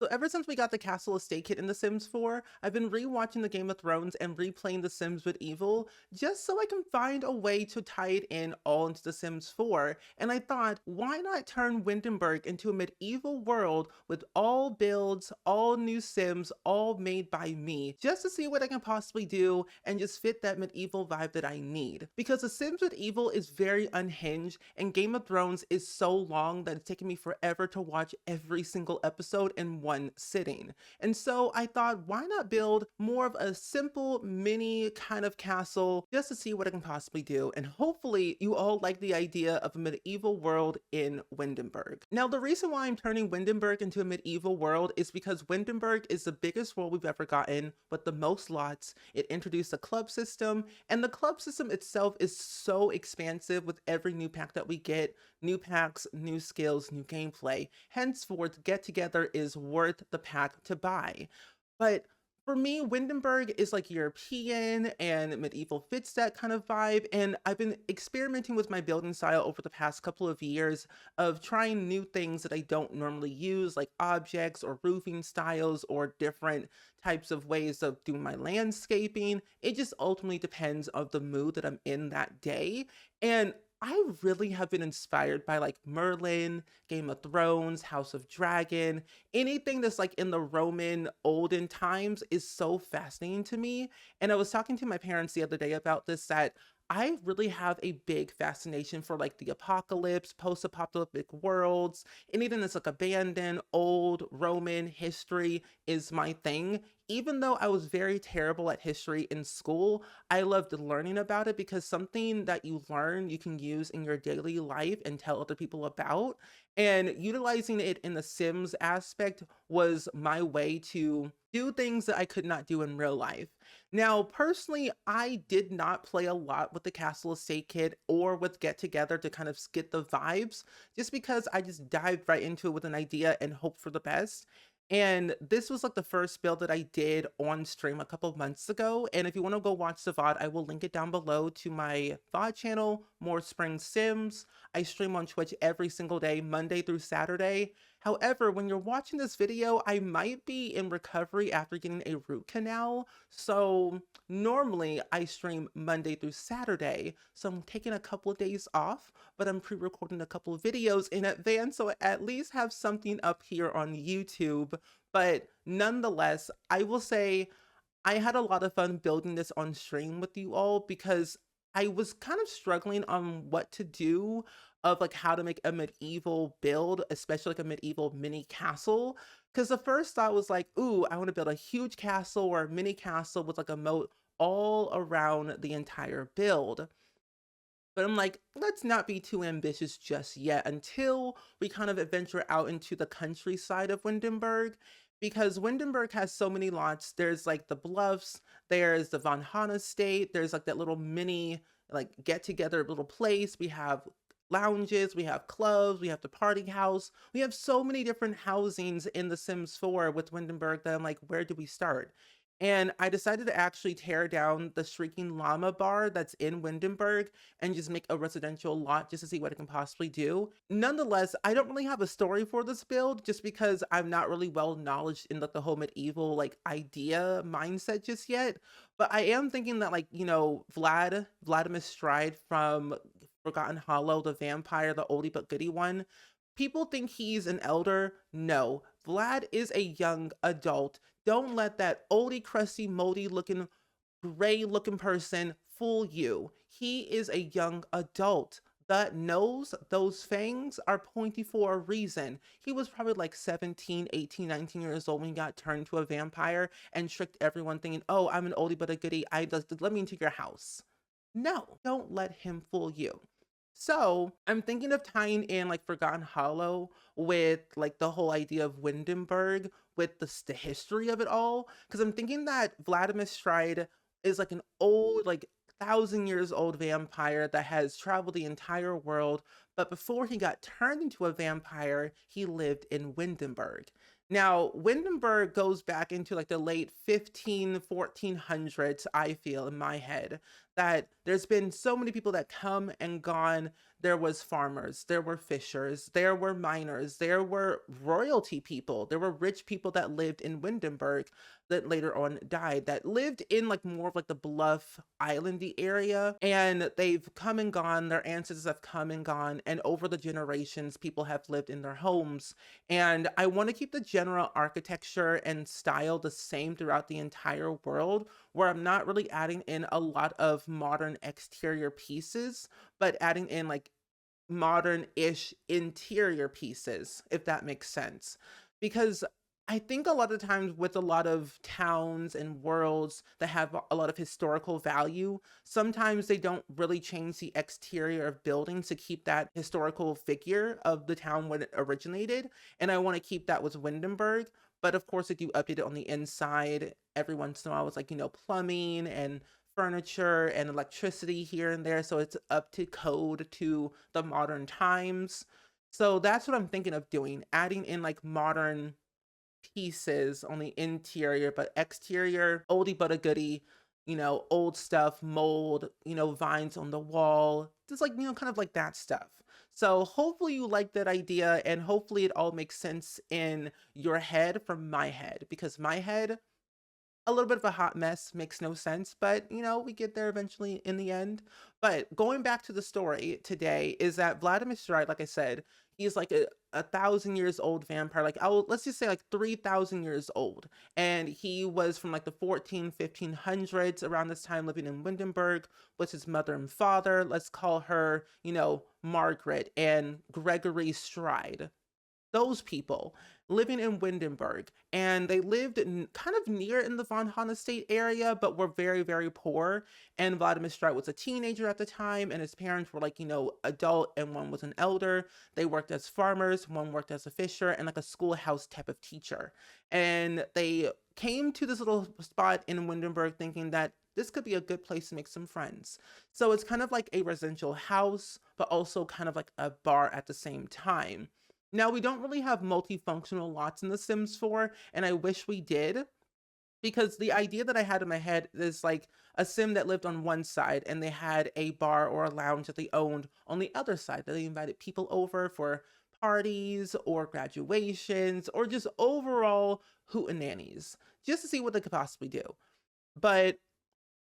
So ever since we got the Castle Estate kit in The Sims 4, I've been rewatching the Game of Thrones and replaying The Sims Medieval just so I can find a way to tie it in all into The Sims 4. And I thought, why not turn Windenburg into a medieval world with all builds, all new Sims, all made by me, just to see what I can possibly do and just fit that medieval vibe that I need. Because The Sims Medieval is very unhinged and Game of Thrones is so long that it's taken me forever to watch every single episode in one sitting. And so I thought, why not build more of a simple mini kind of castle just to see what I can possibly do. And hopefully you all like the idea of a medieval world in Windenburg. Now, the reason why I'm turning Windenburg into a medieval world is because Windenburg is the biggest world we've ever gotten with the most lots. It introduced a club system, and the club system itself is so expansive with every new pack that we get. New packs, new skills, new gameplay. Henceforth, Get Together is worth the pack to buy. But for me, Windenburg is like European and medieval fits that kind of vibe. And I've been experimenting with my building style over the past couple of years of trying new things that I don't normally use, like objects or roofing styles or different types of ways of doing my landscaping. It just ultimately depends on the mood that I'm in that day. And I really have been inspired by like Merlin, Game of Thrones, House of Dragon, anything that's like in the Roman olden times is so fascinating to me. And I was talking to my parents the other day about this, that I really have a big fascination for like the apocalypse, post-apocalyptic worlds, anything that's like abandoned, old Roman history is my thing. Even though I was very terrible at history in school, I loved learning about it because something that you learn you can use in your daily life and tell other people about. And utilizing it in the Sims aspect was my way to do things that I could not do in real life. Now, personally, I did not play a lot with the Castle Estate Kit or with Get Together to kind of get the vibes, just because I just dived right into it with an idea and hope for the best. And this was like the first build that I did on stream a couple of months ago. And if you want to go watch the VOD, I will link it down below to my VOD channel, More Spring Sims. I stream on Twitch every single day, Monday through Saturday. However, when you're watching this video, I might be in recovery after getting a root canal. So normally I stream Monday through Saturday. So I'm taking a couple of days off, but I'm pre-recording a couple of videos in advance. So I at least have something up here on YouTube. But nonetheless, I will say I had a lot of fun building this on stream with you all because I was kind of struggling on what to do of like how to make a medieval build, especially like a medieval mini castle. Because the first thought was like, ooh, I want to build a huge castle or a mini castle with like a moat all around the entire build. But I'm like, let's not be too ambitious just yet until we kind of adventure out into the countryside of Windenburg. Because Windenburg has so many lots. There's like the bluffs, there's the Von Hanna State, there's like that little mini like get together little place. We have lounges, we have clubs, we have the party house. We have so many different housings in The Sims 4 with Windenburg that I'm like, where do we start? And I decided to actually tear down the Shrieking Llama bar that's in Windenburg and just make a residential lot just to see what I can possibly do. Nonetheless, I don't really have a story for this build just because I'm not really well knowledge in like the whole medieval like idea mindset just yet. But I am thinking that like, Vladimir Stride from Forgotten Hollow, the vampire, the oldie but goodie one. People think he's an elder. No, Vlad is a young adult. Don't let that oldie, crusty, moldy looking, gray looking person fool you. He is a young adult. That nose, those fangs are pointy for a reason. He was probably like 17, 18, 19 years old when he got turned to a vampire and tricked everyone thinking, oh, I'm an oldie but a goodie. Let me into your house. No, don't let him fool you. So I'm thinking of tying in like Forgotten Hollow with like the whole idea of Windenburg with the history of it all. Because I'm thinking that Vladimir Stride is like an old, like 1,000 years old vampire that has traveled the entire world. But before he got turned into a vampire, he lived in Windenburg. Now, Windenburg goes back into like the late 1400s, I feel in my head, that there's been so many people that come and gone there was farmers, there were fishers, there were miners, there were royalty people, there were rich people that lived in Windenburg that later on died, that lived in like more of like the bluff islandy area, and they've come and gone, their ancestors have come and gone, and over the generations people have lived in their homes. And I want to keep the general architecture and style the same throughout the entire world, where I'm not really adding in a lot of modern exterior pieces, but adding in like modern-ish interior pieces, if that makes sense. Because I think a lot of times with a lot of towns and worlds that have a lot of historical value, sometimes they don't really change the exterior of buildings to keep that historical figure of the town when it originated. And I want to keep that with Windenburg. But of course, I do update it on the inside every once in a while with like, plumbing and furniture and electricity here and there, so it's up to code to the modern times. So that's what I'm thinking of doing, adding in like modern pieces on the interior, but exterior, oldie but a goodie, old stuff, mold, vines on the wall, just like, kind of like that stuff. So hopefully you like that idea, and hopefully it all makes sense in your head from my head, because my head, a little bit of a hot mess, makes no sense, but we get there eventually in the end. But going back to the story today is that Vladimir Stride, like I said, he's like a thousand years old vampire, like let's just say like 3,000 years old. And he was from like the 1500s around this time, living in Windenburg with his mother and father. Let's call her, Margaret and Gregory Stride, those people living in Windenburg, and they lived kind of near in the Von Hahn estate area, but were very, very poor. And Vladimir Streit was a teenager at the time, and his parents were like, adult, and one was an elder. They worked as farmers, one worked as a fisher, and like a schoolhouse type of teacher. And they came to this little spot in Windenburg thinking that this could be a good place to make some friends. So it's kind of like a residential house, but also kind of like a bar at the same time. Now, we don't really have multifunctional lots in The Sims 4, and I wish we did, because the idea that I had in my head is like a sim that lived on one side and they had a bar or a lounge that they owned on the other side, that they invited people over for parties or graduations or just overall hootenannies, just to see what they could possibly do. But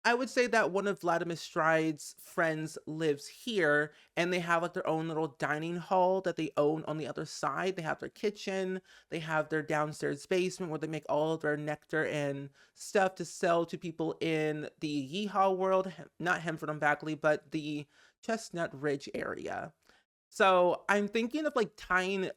I would say that one of Vladimir Stride's friends lives here, and they have like their own little dining hall that they own on the other side. They have their kitchen, they have their downstairs basement where they make all of their nectar and stuff to sell to people in the Yeehaw world, not Hemford and Bagley, but the Chestnut Ridge area. So I'm thinking of like tying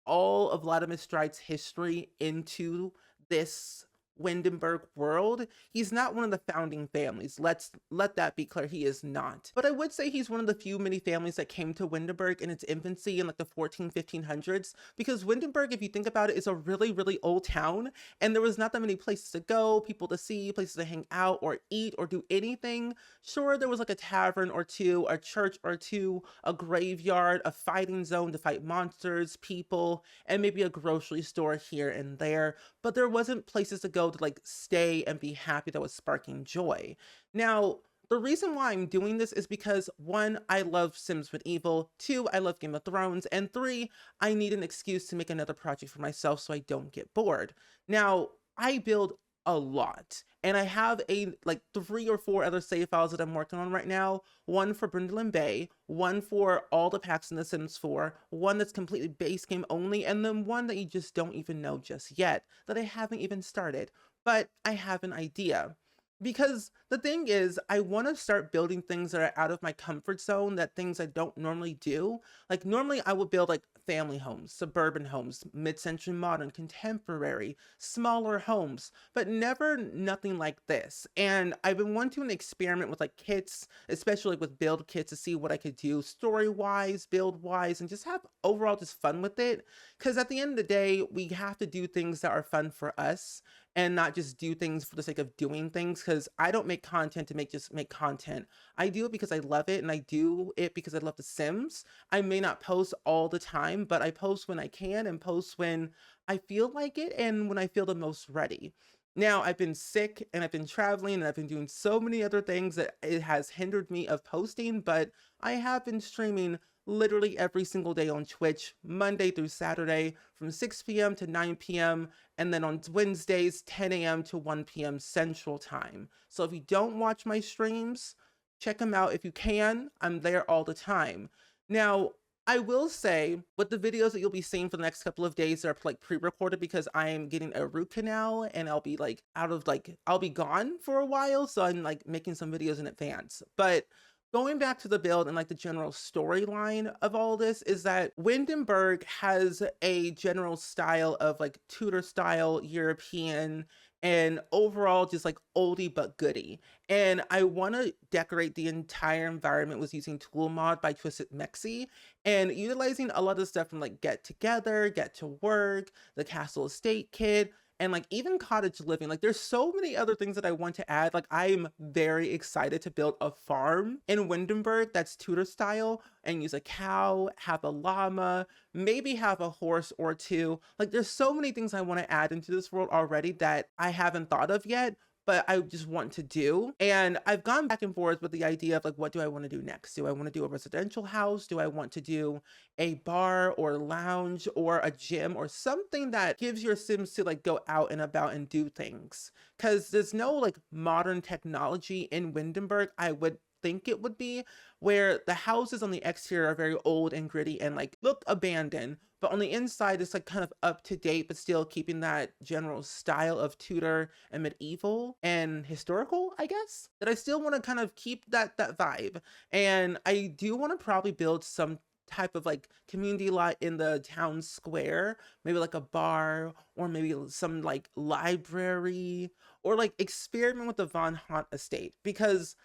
all of Vladimir Stride's history into this Windenburg world. He's not one of the founding families. Let that be clear. He is not. But I would say he's one of the few many families that came to Windenburg in its infancy in like the 1500s, because Windenburg, if you think about it, is a really, really old town, and there was not that many places to go, people to see, places to hang out or eat or do anything. Sure, there was like a tavern or two, a church or two, a graveyard, a fighting zone to fight monsters, people, and maybe a grocery store here and there, but there wasn't places to go to like stay and be happy that was sparking joy. Now, the reason why I'm doing this is because one, I love Sims Medieval, two, I love Game of Thrones, and three, I need an excuse to make another project for myself so I don't get bored. Now, I build a lot, and I have like 3 or 4 other save files that I'm working on right now. One for Brindle Bay, one for all the packs in The Sims 4, one that's completely base game only, and then one that you just don't even know just yet, that I haven't even started, but I have an idea. Because the thing is, I want to start building things that are out of my comfort zone, that things I don't normally do. Like normally I would build like family homes, suburban homes, mid-century modern, contemporary, smaller homes, but never nothing like this. And I've been wanting to experiment with like kits, especially with build kits, to see what I could do story-wise, build-wise, and just have overall just fun with it. Because at the end of the day, we have to do things that are fun for us and not just do things for the sake of doing things, because I don't make content to just make content. I do it because I love it, and I do it because I love The Sims. I may not post all the time, but I post when I can and post when I feel like it and when I feel the most ready. Now, I've been sick and I've been traveling and I've been doing so many other things that it has hindered me of posting, but I have been streaming literally every single day on Twitch, Monday through Saturday from 6 p.m. to 9 p.m. and then on Wednesdays, 10 a.m. to 1 p.m. Central Time. So if you don't watch my streams, check them out if you can. I'm there all the time. Now, I will say with the videos that you'll be seeing for the next couple of days are like pre-recorded because I am getting a root canal and I'll be like I'll be gone for a while. So I'm like making some videos in advance. But going back to the build and like the general storyline of all this is that Windenburg has a general style of like Tudor style European and overall just like oldie but goodie. And I want to decorate the entire environment with using Tool Mod by Twisted Mexi and utilizing a lot of stuff from like Get Together, Get to Work, the Castle Estate Kit, and like even cottage living. Like there's so many other things that I want to add. Like I'm very excited to build a farm in Windenburg that's Tudor style and use a cow, have a llama, maybe have a horse or two. Like there's so many things I want to add into this world already that I haven't thought of yet, but I just want to do. And I've gone back and forth with the idea of like, what do I want to do next? Do I want to do a residential house? Do I want to do a bar or lounge or a gym or something that gives your Sims to like go out and about and do things? Because there's no like modern technology in Windenburg. I would think it would be, where the houses on the exterior are very old and gritty and like look abandoned, but on the inside it's like kind of up to date but still keeping that general style of Tudor and medieval and historical, I guess, that I still want to kind of keep that vibe. And I do want to probably build some type of like community lot in the town square, maybe like a bar or maybe some like library, or like experiment with the Von Haunt estate. Because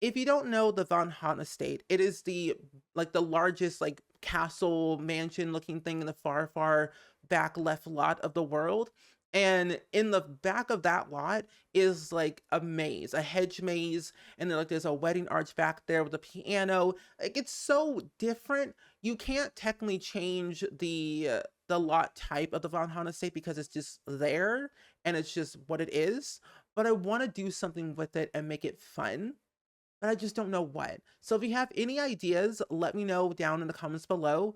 if you don't know the Von Haunt estate, it is the like the largest like castle mansion looking thing in the far back left lot of the world. And in the back of that lot is like a maze, a hedge maze, and then like there's a wedding arch back there with a piano. Like it's so different. You can't technically change the lot type of the Von Haunt estate because it's just there and it's just what it is. But I want to do something with it and make it fun, but I just don't know what. So if you have any ideas, let me know down in the comments below,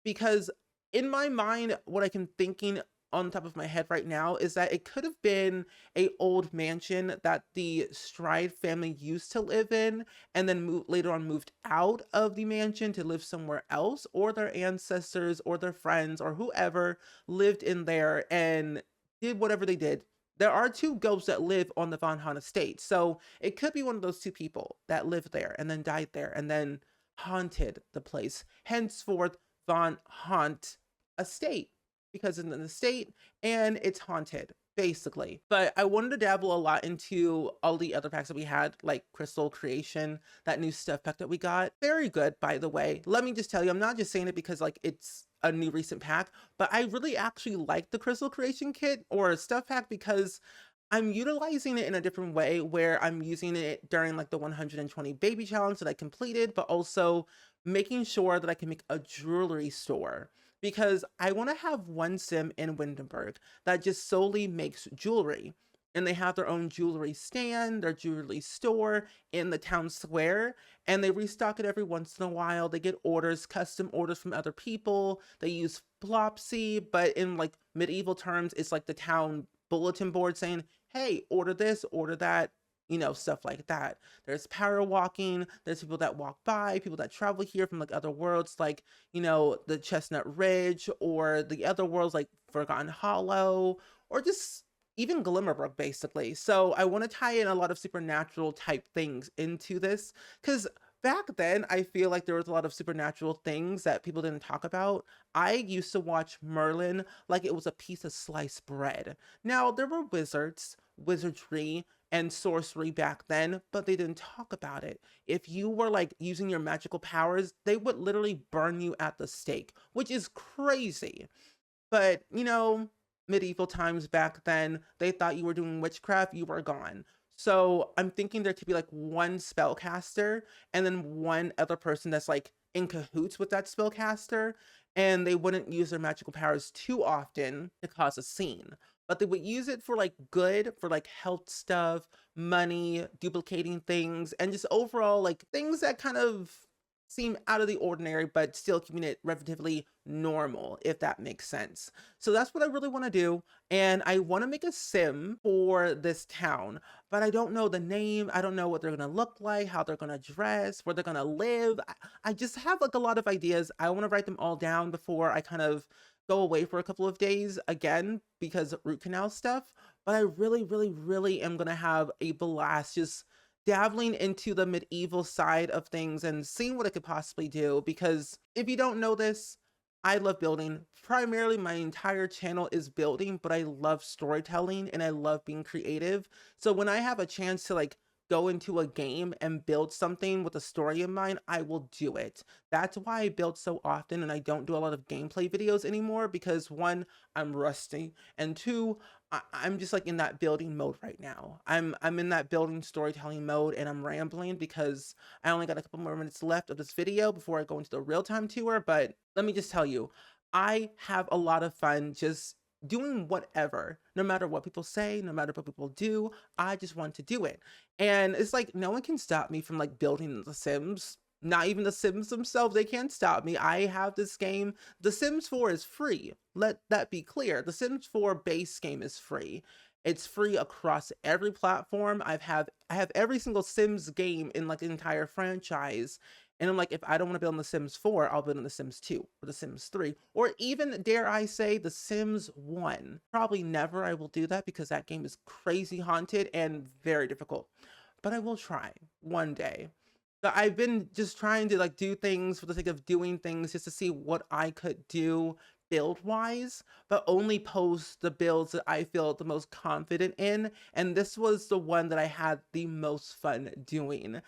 because in my mind, what I can thinking on top of my head right now is that it could have been a old mansion that the Stride family used to live in and then later on moved out of the mansion to live somewhere else, or their ancestors or their friends or whoever lived in there and did whatever they did. There are two ghosts that live on the Von Haunt estate. So it could be one of those two people that lived there and then died there and then haunted the place. Henceforth, Von Haunt estate, because it's an estate and it's haunted, basically. But I wanted to dabble a lot into all the other packs that we had, like Crystal Creation, that new stuff pack that we got. Very good, by the way. Let me just tell you, I'm not just saying it because like it's a new recent pack, but I really actually like the Crystal Creation kit or stuff pack because I'm utilizing it in a different way, where I'm using it during like the 120 baby challenge that I completed, but also making sure that I can make a jewelry store, because I want to have one sim in Windenburg that just solely makes jewelry. And they have their own jewelry stand, their jewelry store in the town square, and they restock it every once in a while. They get orders, custom orders from other people. They use Flopsy, but in like medieval terms, it's like the town bulletin board saying, hey, order this, order that, you know, stuff like that. There's power walking, there's people that walk by, people that travel here from like other worlds, like, you know, the Chestnut Ridge, or the other worlds like Forgotten Hollow, or just even Glimmerbrook, basically. So I want to tie in a lot of supernatural type things into this, because back then I feel like there was a lot of supernatural things that people didn't talk about. I used to watch Merlin like it was a piece of sliced bread. Now, there were wizards, wizardry, and sorcery back then, but they didn't talk about it. If you were like using your magical powers, they would literally burn you at the stake, which is crazy. But, you know, medieval times back then, they thought you were doing witchcraft, you were gone. So I'm thinking there could be like one spellcaster and then one other person that's like in cahoots with that spellcaster, and they wouldn't use their magical powers too often to cause a scene. But they would use it for like good, for like health stuff, money, duplicating things, and just overall like things that kind of seem out of the ordinary, but still keeping it relatively normal, if that makes sense. So that's what I really want to do. And I want to make a sim for this town, but I don't know the name. I don't know what they're going to look like, how they're going to dress, where they're going to live. I just have like a lot of ideas. I want to write them all down before I kind of go away for a couple of days again because of root canal stuff. But I really, really, really am going to have a blast just dabbling into the medieval side of things and seeing what it could possibly do. Because if you don't know this, I love building. Primarily, my entire channel is building, but I love storytelling and I love being creative. So when I have a chance to like go into a game and build something with a story in mind, I will do it. That's why I build so often and I don't do a lot of gameplay videos anymore because one, I'm rusty, and two, I'm just like in that building mode right now. I'm in that building storytelling mode and I'm rambling because I only got a couple more minutes left of this video before I go into the real-time tour. But let me just tell you, I have a lot of fun just doing whatever, no matter what people say, no matter what people do. I just want to do it. And it's like no one can stop me from like building the Sims. Not even the Sims themselves, they can't stop me. I have this game. The Sims 4 is free. Let that be clear. The Sims 4 base game is free. It's free across every platform. I have every single Sims game in like the entire franchise. And I'm like, if I don't want to build on The Sims 4, I'll build on The Sims 2 or The Sims 3, or even, dare I say, The Sims 1. Probably never I will do that because that game is crazy haunted and very difficult. But I will try one day. But I've been just trying to like do things for the sake of doing things just to see what I could do build wise, but only post the builds that I feel the most confident in. And this was the one that I had the most fun doing.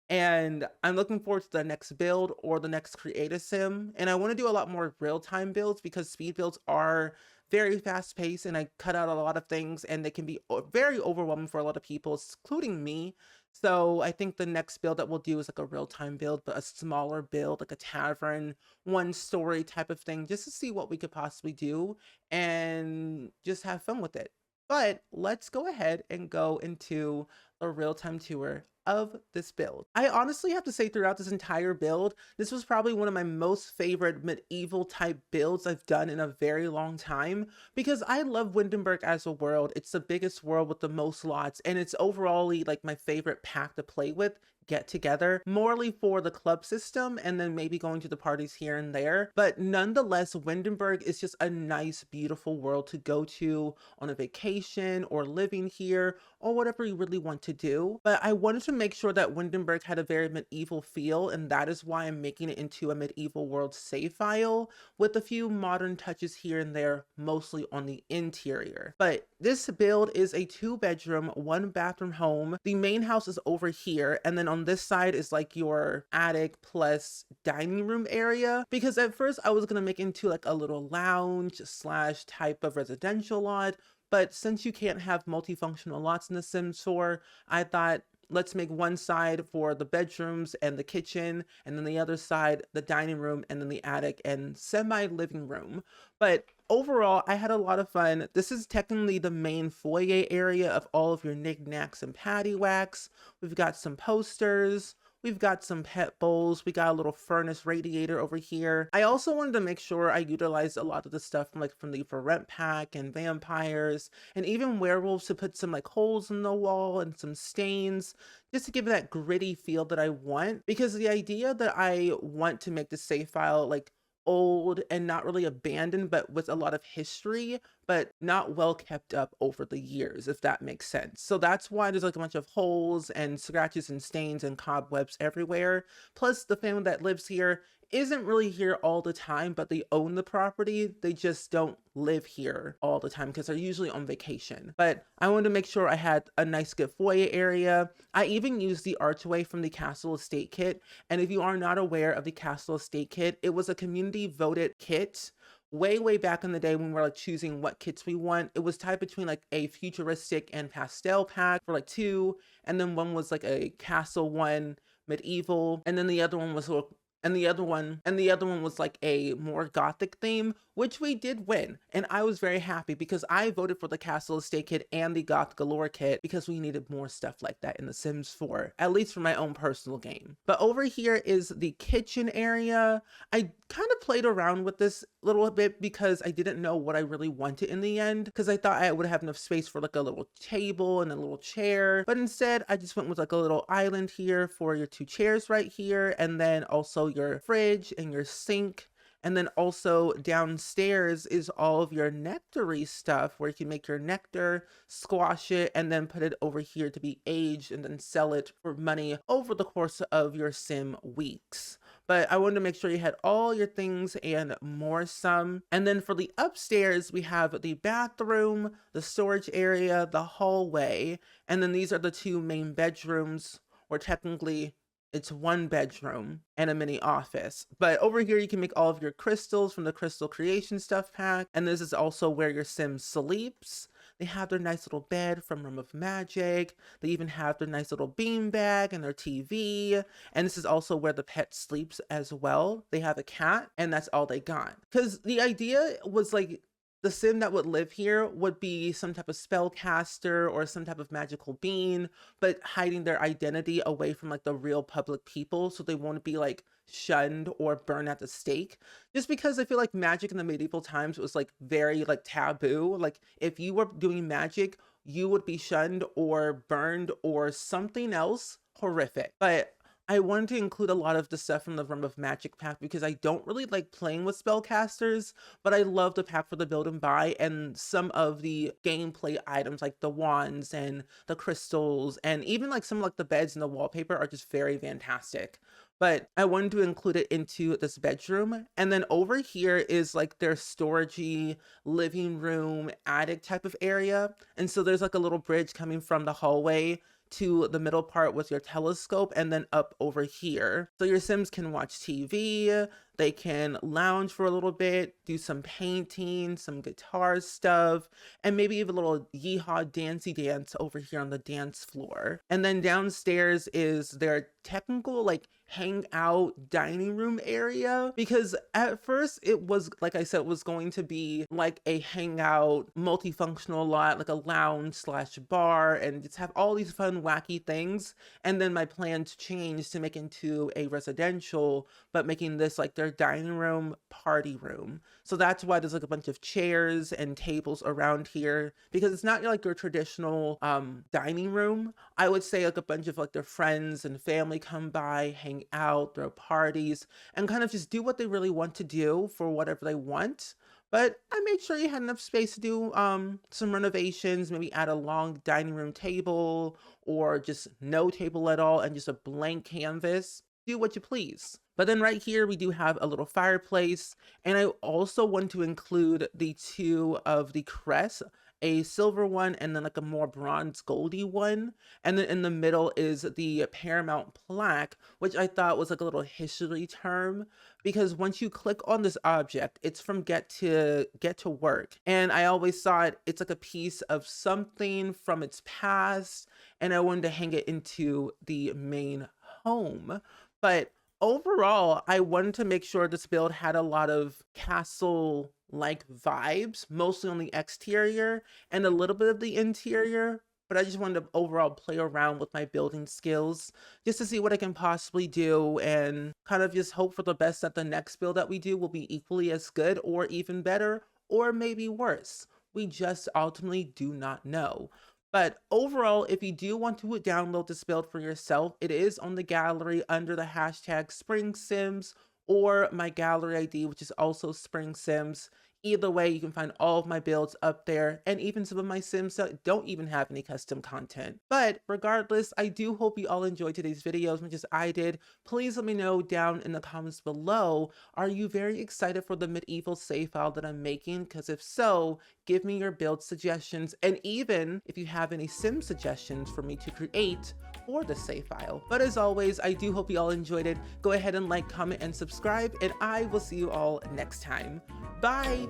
And I'm looking forward to the next build or the next creative sim. And I want to do a lot more real-time builds because speed builds are very fast paced and I cut out a lot of things and they can be very overwhelming for a lot of people, including me. So I think the next build that we'll do is like a real-time build, but a smaller build, like a tavern, one story type of thing, just to see what we could possibly do and just have fun with it. But let's go ahead and go into a real-time tour of this build. I honestly have to say throughout this entire build, this was probably one of my most favorite medieval type builds I've done in a very long time because I love Windenburg as a world. It's the biggest world with the most lots and it's overall like my favorite pack to play with, get together, morely for the club system and then maybe going to the parties here and there. But nonetheless, Windenburg is just a nice, beautiful world to go to on a vacation or living here or whatever you really want to do. But I wanted to make sure that Windenburg had a very medieval feel, and that is why I'm making it into a medieval world save file with a few modern touches here and there, mostly on the interior. But this build is a 2-bedroom, 1-bathroom home. The main house is over here, and then on this side is like your attic plus dining room area, because at first I was gonna make it into like a little lounge slash type of residential lot, but since you can't have multifunctional lots in The Sims 4, I thought let's make one side for the bedrooms and the kitchen, and then the other side, the dining room, and then the attic and semi-living room. But overall, I had a lot of fun. This is technically the main foyer area of all of your knickknacks and paddywhacks. We've got some posters. We've got some pet bowls. We got a little furnace radiator over here. I also wanted to make sure I utilized a lot of the stuff from the For Rent pack and vampires and even werewolves to put some like holes in the wall and some stains just to give it that gritty feel that I want. Because the idea that I want to make the save file like old and not really abandoned, but with a lot of history, but not well kept up over the years, if that makes sense. So that's why there's like a bunch of holes and scratches and stains and cobwebs everywhere. Plus the family that lives here isn't really here all the time, but they own the property. They just don't live here all the time because they're usually on vacation. But I wanted to make sure I had a nice good foyer area. I even used the archway from the Castle Estate kit. And if you are not aware of the Castle Estate kit, it was a community voted kit way back in the day when we were like choosing what kits we want. It was tied between like a futuristic and pastel pack for like 2, and then one was like a castle one medieval, and then the other one was And the other one was like a more gothic theme, which we did win. And I was very happy because I voted for the Castle Estate kit and the Goth Galore kit because we needed more stuff like that in The Sims 4, at least for my own personal game. But over here is the kitchen area. I kind of played around with this a little bit because I didn't know what I really wanted in the end, because I thought I would have enough space for like a little table and a little chair, but instead I just went with like a little island here for your 2 chairs right here, and then also your fridge and your sink. And then also downstairs is all of your nectary stuff where you can make your nectar, squash it, and then put it over here to be aged and then sell it for money over the course of your sim weeks. But I wanted to make sure you had all your things and more some. And then for the upstairs, we have the bathroom, the storage area, the hallway, and then these are the 2 main bedrooms, or technically it's 1 bedroom and a mini office. But over here, you can make all of your crystals from the Crystal Creation Stuff Pack. And this is also where your sim sleeps. They have their nice little bed from Room of Magic. They even have their nice little bean bag and their TV. And this is also where the pet sleeps as well. They have a cat, and that's all they got. Because the idea was like, the sim that would live here would be some type of spellcaster or some type of magical being, but hiding their identity away from like the real public people, so they won't be like shunned or burned at the stake. Just because I feel like magic in the medieval times was like very like taboo. Like if you were doing magic, you would be shunned or burned or something else horrific. But I wanted to include a lot of the stuff from the Realm of Magic pack because I don't really like playing with spellcasters, but I love the pack for the build and buy, and some of the gameplay items like the wands and the crystals and even like some like the beds and the wallpaper are just very fantastic. But I wanted to include it into this bedroom. And then over here is like their storagey living room, attic type of area. And so there's like a little bridge coming from the hallway to the middle part with your telescope and then up over here. So your Sims can watch TV, they can lounge for a little bit, do some painting, some guitar stuff, and maybe even a little yeehaw dancey dance over here on the dance floor. And then downstairs is their technical like hangout dining room area, because at first it was, like I said, was going to be like a hangout multifunctional lot, like a lounge slash bar, and just have all these fun wacky things. And then my plans changed to make into a residential, but making this like their dining room party room. So that's why there's like a bunch of chairs and tables around here, because it's not like your traditional dining room. I would say like a bunch of like their friends and family come by, hang out, throw parties, and kind of just do what they really want to do for whatever they want. But I made sure you had enough space to do some renovations, maybe add a long dining room table or just no table at all and just a blank canvas. Do what you please. But then right here, we do have a little fireplace. And I also want to include the 2 of the crests, a silver one and then like a more bronze goldy one. And then in the middle is the Paramount plaque, which I thought was like a little history term, because once you click on this object, it's from get to work. And I always thought it's like a piece of something from its past, and I wanted to hang it into the main home. But overall, I wanted to make sure this build had a lot of castle like vibes, mostly on the exterior and a little bit of the interior. But I just wanted to overall play around with my building skills just to see what I can possibly do, and kind of just hope for the best that the next build that we do will be equally as good or even better, or maybe worse. We just ultimately do not know. But overall, if you do want to download this build for yourself, it is on the gallery under the hashtag SpringSims, or my gallery ID, which is also SpringSims. Either way, you can find all of my builds up there, and even some of my Sims that don't even have any custom content. But regardless, I do hope you all enjoyed today's video as much as I did. Please let me know down in the comments below, are you very excited for the medieval save file that I'm making? Because if so, give me your build suggestions, and even if you have any Sim suggestions for me to create for the save file. But as always, I do hope you all enjoyed it. Go ahead and like, comment, and subscribe, and I will see you all next time. Bye!